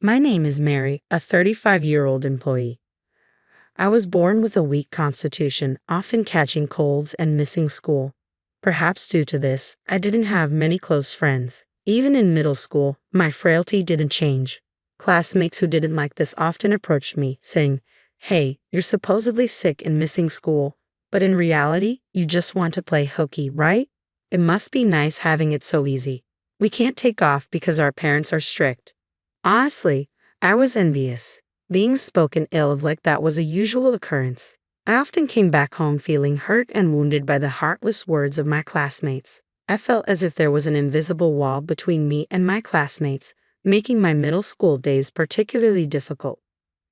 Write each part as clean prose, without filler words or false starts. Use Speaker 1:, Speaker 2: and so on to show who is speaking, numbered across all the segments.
Speaker 1: My name is Mary, a 35-year-old employee. I was born with a weak constitution, often catching colds and missing school. Perhaps due to this, I didn't have many close friends. Even in middle school, my frailty didn't change. Classmates who didn't like this often approached me, saying, "Hey, you're supposedly sick and missing school, but in reality, you just want to play hooky, right? It must be nice having it so easy. We can't take off because our parents are strict." Honestly, I was envious. Being spoken ill of like that was a usual occurrence. I often came back home feeling hurt and wounded by the heartless words of my classmates. I felt as if there was an invisible wall between me and my classmates, making my middle school days particularly difficult.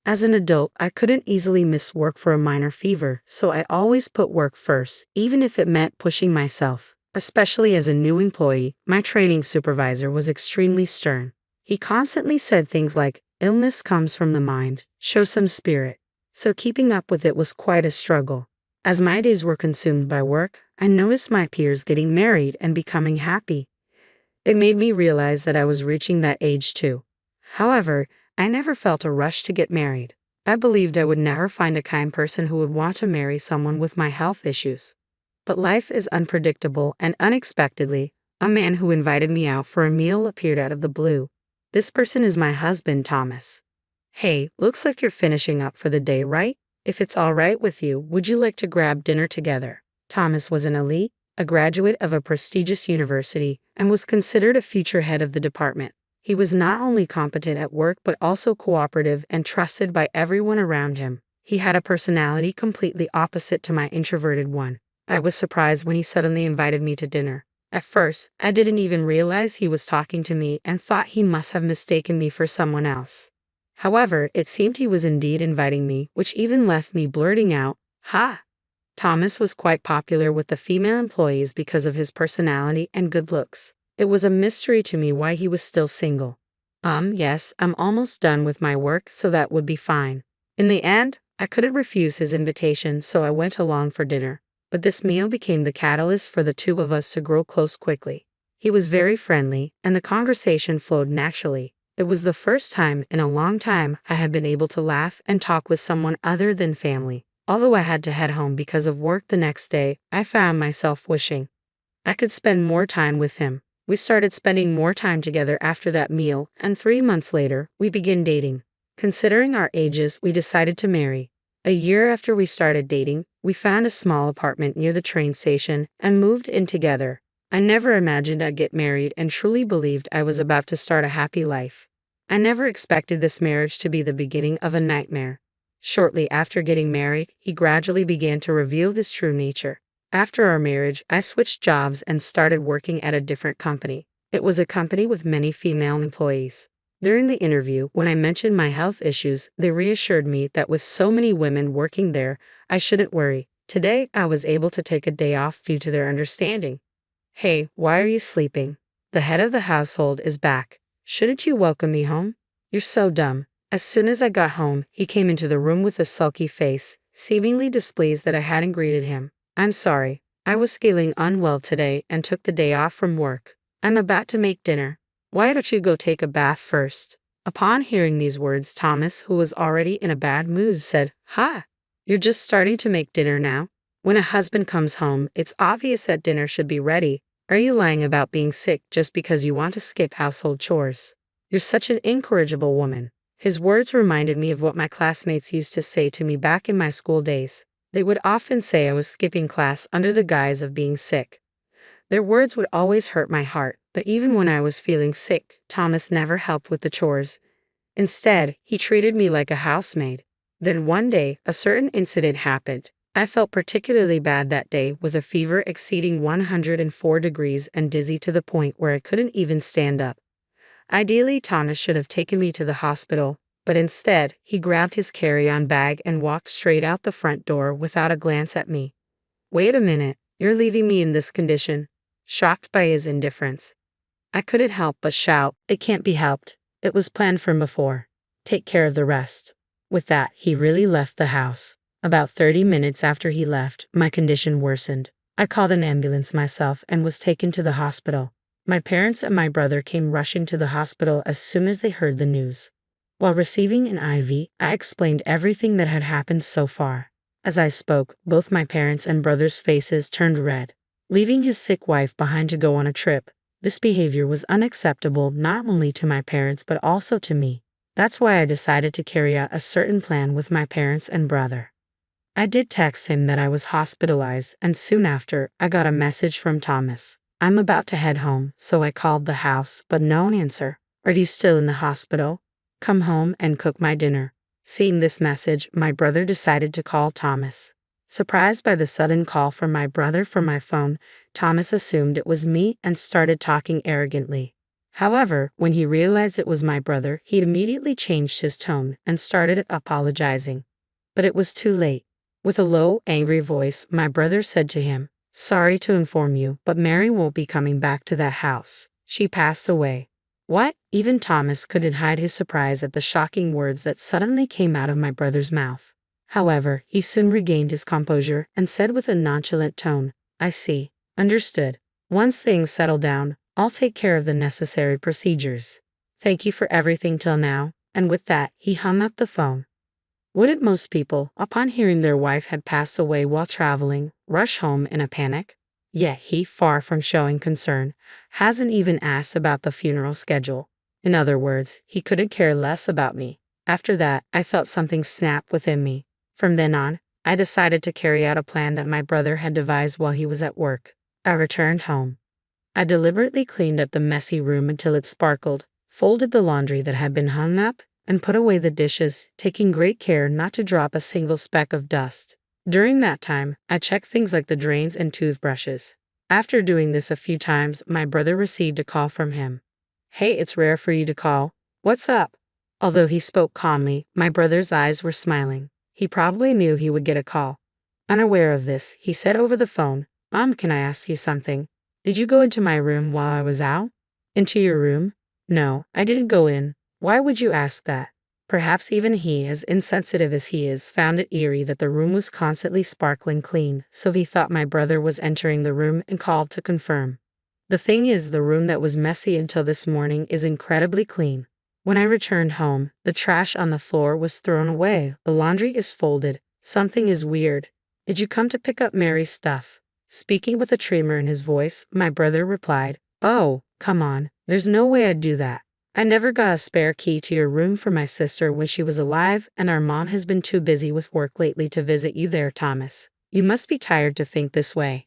Speaker 1: As an adult, I couldn't easily miss work for a minor fever, so I always put work first, even if it meant pushing myself. Especially as a new employee, my training supervisor was extremely stern. He constantly said things like, "Illness comes from the mind, show some spirit." So keeping up with it was quite a struggle. As my days were consumed by work, I noticed my peers getting married and becoming happy. It made me realize that I was reaching that age too. However, I never felt a rush to get married. I believed I would never find a kind person who would want to marry someone with my health issues. But life is unpredictable, and unexpectedly, a man who invited me out for a meal appeared out of the blue. This person is my husband, Thomas. "Hey, looks like you're finishing up for the day, right? If it's all right with you, would you like to grab dinner together?" Thomas was an elite, a graduate of a prestigious university, and was considered a future head of the department. He was not only competent at work but also cooperative and trusted by everyone around him. He had a personality completely opposite to my introverted one. I was surprised when he suddenly invited me to dinner. At first, I didn't even realize he was talking to me and thought he must have mistaken me for someone else. However, it seemed he was indeed inviting me, which even left me blurting out, "Ha!" Thomas was quite popular with the female employees because of his personality and good looks. It was a mystery to me why he was still single. Yes, I'm almost done with my work, so that would be fine." In the end, I couldn't refuse his invitation, so I went along for dinner. But this meal became the catalyst for the two of us to grow close quickly. He was very friendly, and the conversation flowed naturally. It was the first time in a long time I had been able to laugh and talk with someone other than family. Although I had to head home because of work the next day, I found myself wishing I could spend more time with him. We started spending more time together after that meal, and 3 months later, we began dating. Considering our ages, we decided to marry. A year after we started dating, we found a small apartment near the train station and moved in together. I never imagined I'd get married and truly believed I was about to start a happy life. I never expected this marriage to be the beginning of a nightmare. Shortly after getting married, he gradually began to reveal his true nature. After our marriage, I switched jobs and started working at a different company. It was a company with many female employees. During the interview, when I mentioned my health issues, they reassured me that with so many women working there, I shouldn't worry. Today, I was able to take a day off due to their understanding. "Hey, why are you sleeping? The head of the household is back. Shouldn't you welcome me home? You're so dumb." As soon as I got home, he came into the room with a sulky face, seemingly displeased that I hadn't greeted him. "I'm sorry. I was feeling unwell today and took the day off from work. I'm about to make dinner. Why don't you go take a bath first?" Upon hearing these words, Thomas, who was already in a bad mood, said, "Ha! You're just starting to make dinner now? When a husband comes home, it's obvious that dinner should be ready. Are you lying about being sick just because you want to skip household chores? You're such an incorrigible woman." His words reminded me of what my classmates used to say to me back in my school days. They would often say I was skipping class under the guise of being sick. Their words would always hurt my heart, but even when I was feeling sick, Thomas never helped with the chores. Instead, he treated me like a housemaid. Then one day, a certain incident happened. I felt particularly bad that day, with a fever exceeding 104 degrees and dizzy to the point where I couldn't even stand up. Ideally, Thomas should have taken me to the hospital, but instead, he grabbed his carry-on bag and walked straight out the front door without a glance at me. "Wait a minute, you're leaving me in this condition?" Shocked by his indifference, I couldn't help but shout, "It can't be helped. It was planned from before. Take care of the rest." With that, he really left the house. About 30 minutes after he left, my condition worsened. I called an ambulance myself and was taken to the hospital. My parents and my brother came rushing to the hospital as soon as they heard the news. While receiving an IV, I explained everything that had happened so far. As I spoke, both my parents' and brother's faces turned red. Leaving his sick wife behind to go on a trip, this behavior was unacceptable not only to my parents but also to me. That's why I decided to carry out a certain plan with my parents and brother. I did text him that I was hospitalized, and soon after, I got a message from Thomas. I'm about to head home, so I called the house, but no answer. Are you still in the hospital? Come home and cook my dinner. Seeing this message, my brother decided to call Thomas. Surprised by the sudden call from my brother from my phone, Thomas assumed it was me and started talking arrogantly. However, when he realized it was my brother, he immediately changed his tone and started apologizing. But it was too late. With a low, angry voice, my brother said to him, "Sorry to inform you, but Mary won't be coming back to that house. She passed away." What? Even Thomas couldn't hide his surprise at the shocking words that suddenly came out of my brother's mouth. However, he soon regained his composure and said with a nonchalant tone, "I see. Understood. Once things settle down, I'll take care of the necessary procedures. Thank you for everything till now," and with that, he hung up the phone. Wouldn't most people, upon hearing their wife had passed away while traveling, rush home in a panic? Yet he, far from showing concern, hasn't even asked about the funeral schedule. In other words, he couldn't care less about me. After that, I felt something snap within me. From then on, I decided to carry out a plan that my brother had devised while he was at work. I returned home. I deliberately cleaned up the messy room until it sparkled, folded the laundry that had been hung up, and put away the dishes, taking great care not to drop a single speck of dust. During that time, I checked things like the drains and toothbrushes. After doing this a few times, my brother received a call from him. "Hey, it's rare for you to call. What's up?" Although he spoke calmly, my brother's eyes were smiling. He probably knew he would get a call. Unaware of this, he said over the phone, can I ask you something? Did you go into my room while I was out?" "Into your room? No, I didn't go in. Why would you ask that?" Perhaps even he, as insensitive as he is, found it eerie that the room was constantly sparkling clean, so he thought my brother was entering the room and called to confirm. The thing is, the room that was messy until this morning is incredibly clean. When I returned home, the trash on the floor was thrown away, the laundry is folded. Something is weird. Did you come to pick up Mary's stuff? Speaking with a tremor in his voice, my brother replied, "Oh, come on, there's no way I'd do that. I never got a spare key to your room for my sister when she was alive, and our mom has been too busy with work lately to visit you there, Thomas. You must be tired to think this way."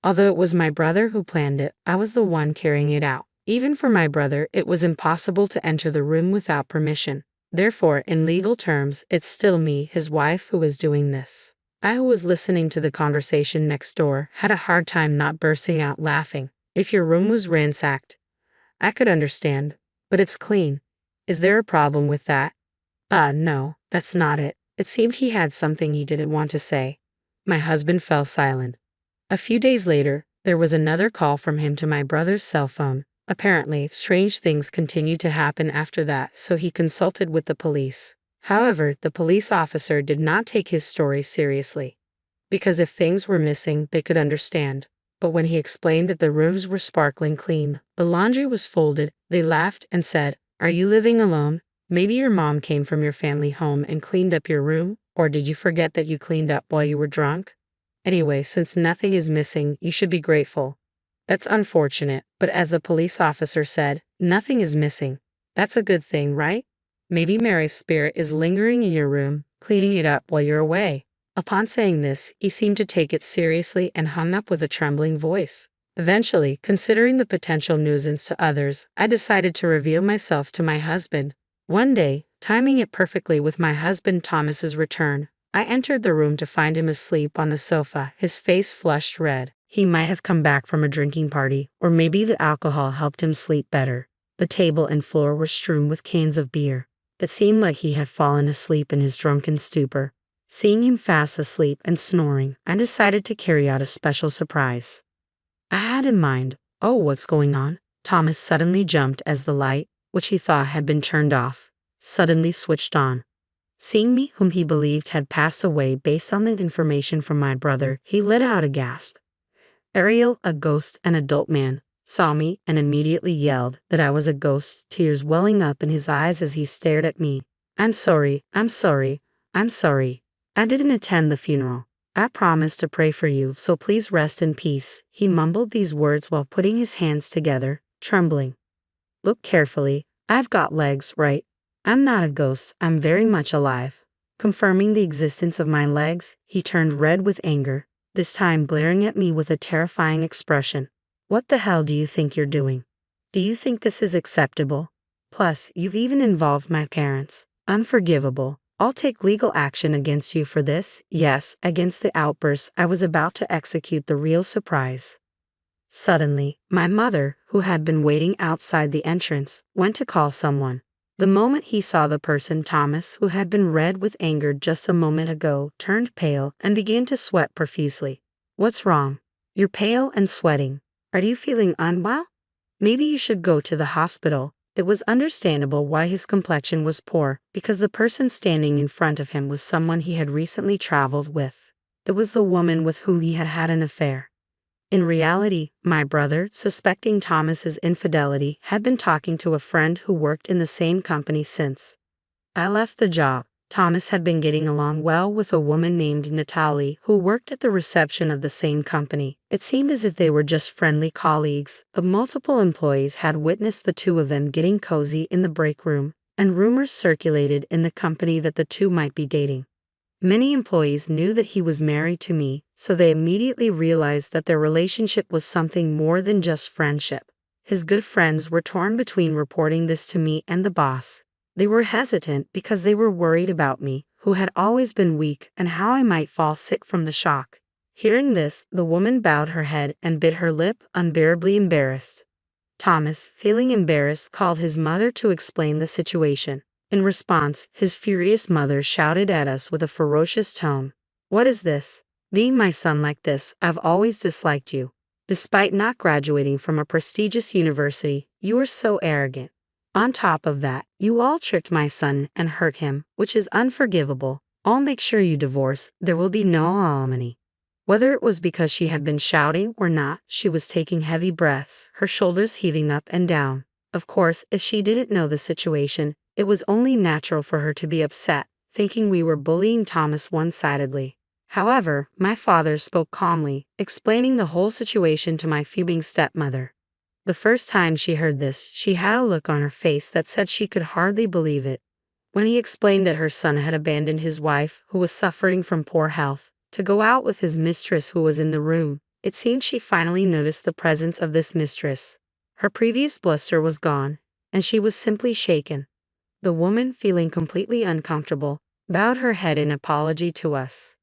Speaker 1: Although it was my brother who planned it, I was the one carrying it out. Even for my brother, it was impossible to enter the room without permission. Therefore, in legal terms, it's still me, his wife, who is doing this. I, who was listening to the conversation next door, had a hard time not bursting out laughing. If your room was ransacked, I could understand. But it's clean. Is there a problem with that? No, that's not it. It seemed he had something he didn't want to say. My husband fell silent. A few days later, there was another call from him to my brother's cell phone. Apparently, strange things continued to happen after that, so he consulted with the police. However, the police officer did not take his story seriously. Because if things were missing, they could understand. But when he explained that the rooms were sparkling clean, the laundry was folded, they laughed and said, "Are you living alone? Maybe your mom came from your family home and cleaned up your room, or did you forget that you cleaned up while you were drunk? Anyway, since nothing is missing, you should be grateful." That's unfortunate, but as the police officer said, nothing is missing. That's a good thing, right? Maybe Mary's spirit is lingering in your room, cleaning it up while you're away. Upon saying this, he seemed to take it seriously and hung up with a trembling voice. Eventually, considering the potential nuisance to others, I decided to reveal myself to my husband. One day, timing it perfectly with my husband Thomas's return, I entered the room to find him asleep on the sofa, his face flushed red. He might have come back from a drinking party, or maybe the alcohol helped him sleep better. The table and floor were strewn with cans of beer. It seemed like he had fallen asleep in his drunken stupor. Seeing him fast asleep and snoring, I decided to carry out a special surprise. I had in mind, what's going on? Thomas suddenly jumped as the light, which he thought had been turned off, suddenly switched on. Seeing me, whom he believed had passed away based on the information from my brother, he let out a gasp. Ariel, a ghost, an adult man, saw me and immediately yelled that I was a ghost, tears welling up in his eyes as he stared at me. I'm sorry, I'm sorry, I'm sorry. I didn't attend the funeral. I promised to pray for you, so please rest in peace. He mumbled these words while putting his hands together, trembling. Look carefully. I've got legs, right? I'm not a ghost, I'm very much alive. Confirming the existence of my legs, he turned red with anger, this time glaring at me with a terrifying expression. What the hell do you think you're doing? Do you think this is acceptable? Plus, you've even involved my parents. Unforgivable. I'll take legal action against you for this. Yes, against the outburst. I was about to execute the real surprise. Suddenly, my mother, who had been waiting outside the entrance, went to call someone. The moment he saw the person, Thomas, who had been red with anger just a moment ago, turned pale and began to sweat profusely. What's wrong? You're pale and sweating. Are you feeling unwell? Maybe you should go to the hospital. It was understandable why his complexion was poor, because the person standing in front of him was someone he had recently traveled with. It was the woman with whom he had had an affair. In reality, my brother, suspecting Thomas's infidelity, had been talking to a friend who worked in the same company since I left the job. Thomas had been getting along well with a woman named Natalie who worked at the reception of the same company. It seemed as if they were just friendly colleagues, but multiple employees had witnessed the two of them getting cozy in the break room, and rumors circulated in the company that the two might be dating. Many employees knew that he was married to me, so they immediately realized that their relationship was something more than just friendship. His good friends were torn between reporting this to me and the boss. They were hesitant because they were worried about me, who had always been weak, and how I might fall sick from the shock. Hearing this, the woman bowed her head and bit her lip, unbearably embarrassed. Thomas, feeling embarrassed, called his mother to explain the situation. In response, his furious mother shouted at us with a ferocious tone. What is this? Being my son like this, I've always disliked you. Despite not graduating from a prestigious university, you are so arrogant. On top of that, you all tricked my son and hurt him, which is unforgivable. I'll make sure you divorce. There will be no alimony. Whether it was because she had been shouting or not, she was taking heavy breaths, her shoulders heaving up and down. Of course, if she didn't know the situation, it was only natural for her to be upset, thinking we were bullying Thomas one-sidedly. However, my father spoke calmly, explaining the whole situation to my fuming stepmother. The first time she heard this, she had a look on her face that said she could hardly believe it. When he explained that her son had abandoned his wife, who was suffering from poor health, to go out with his mistress who was in the room, it seemed she finally noticed the presence of this mistress. Her previous bluster was gone, and she was simply shaken. The woman, feeling completely uncomfortable, bowed her head in apology to us.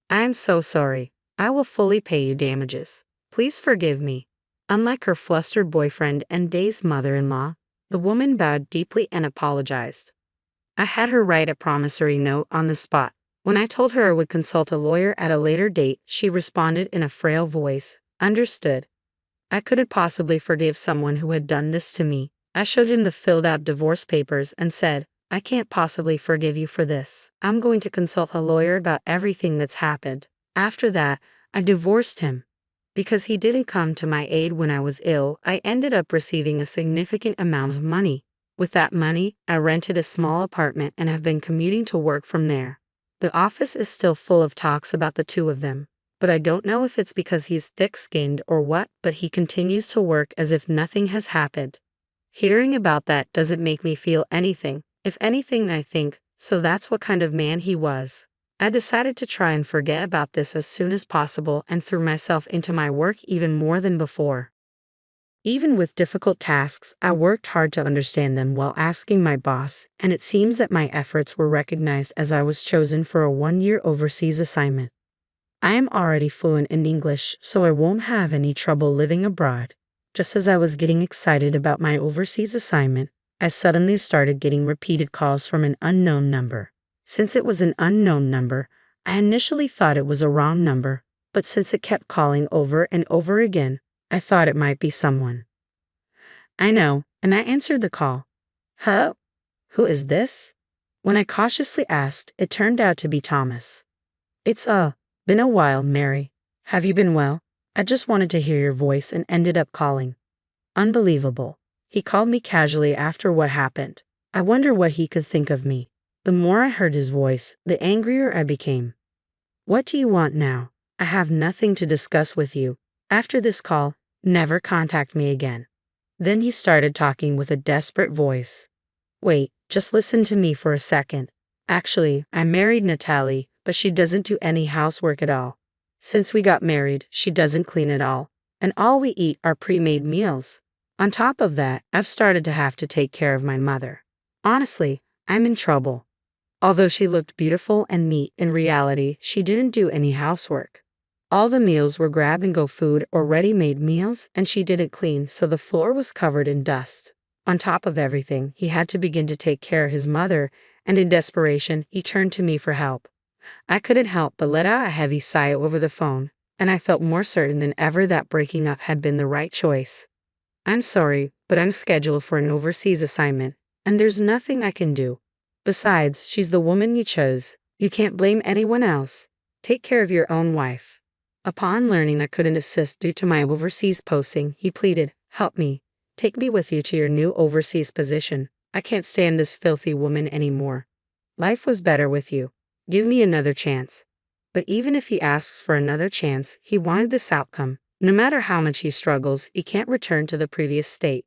Speaker 1: I am so sorry. I will fully pay you damages. Please forgive me. Unlike her flustered boyfriend and dazed mother-in-law, the woman bowed deeply and apologized. I had her write a promissory note on the spot. When I told her I would consult a lawyer at a later date, she responded in a frail voice, "Understood." I couldn't possibly forgive someone who had done this to me. I showed him the filled-out divorce papers and said, "I can't possibly forgive you for this. I'm going to consult a lawyer about everything that's happened." After that, I divorced him. Because he didn't come to my aid when I was ill, I ended up receiving a significant amount of money. With that money, I rented a small apartment and have been commuting to work from there. The office is still full of talks about the two of them, but I don't know if it's because he's thick-skinned or what, but he continues to work as if nothing has happened. Hearing about that doesn't make me feel anything. If anything, I think, so that's what kind of man he was. I decided to try and forget about this as soon as possible and threw myself into my work even more than before. Even with difficult tasks, I worked hard to understand them while asking my boss, and it seems that my efforts were recognized as I was chosen for a 1-year overseas assignment. I am already fluent in English, so I won't have any trouble living abroad. Just as I was getting excited about my overseas assignment, I suddenly started getting repeated calls from an unknown number. Since it was an unknown number, I initially thought it was a wrong number, but since it kept calling over and over again, I thought it might be someone I know, and I answered the call. "Hello? Who is this?" When I cautiously asked, it turned out to be Thomas. "It's been a while, Mary. Have you been well? I just wanted to hear your voice and ended up calling." Unbelievable. He called me casually after what happened. I wonder what he could think of me. The more I heard his voice, the angrier I became. What do you want now? I have nothing to discuss with you. After this call, never contact me again. Then he started talking with a desperate voice. Wait, just listen to me for a second. Actually, I married Natalie, but she doesn't do any housework at all. Since we got married, she doesn't clean at all. And all we eat are pre-made meals. On top of that, I've started to have to take care of my mother. Honestly, I'm in trouble. Although she looked beautiful and neat, in reality, she didn't do any housework. All the meals were grab-and-go food or ready-made meals, and she didn't clean, so the floor was covered in dust. On top of everything, he had to begin to take care of his mother, and in desperation, he turned to me for help. I couldn't help but let out a heavy sigh over the phone, and I felt more certain than ever that breaking up had been the right choice. I'm sorry, but I'm scheduled for an overseas assignment, and there's nothing I can do. Besides, she's the woman you chose. You can't blame anyone else. Take care of your own wife. Upon learning I couldn't assist due to my overseas posting, he pleaded, help me. Take me with you to your new overseas position. I can't stand this filthy woman anymore. Life was better with you. Give me another chance. But even if he asks for another chance, he wanted this outcome. No matter how much he struggles, he can't return to the previous state.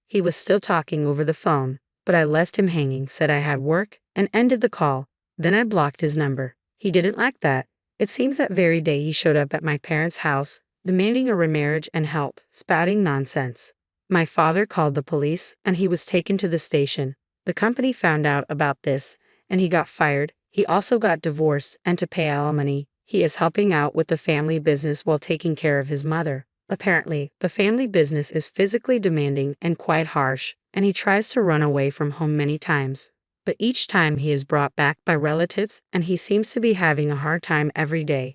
Speaker 1: He was still talking over the phone, but I left him hanging, said I had work, and ended the call. Then I blocked his number. He didn't like that. It seems that very day he showed up at my parents' house, demanding a remarriage and help, spouting nonsense. My father called the police, and he was taken to the station. The company found out about this, and he got fired. He also got divorced, and to pay alimony, he is helping out with the family business while taking care of his mother. Apparently, the family business is physically demanding and quite harsh, and he tries to run away from home many times. But each time he is brought back by relatives, and he seems to be having a hard time every day.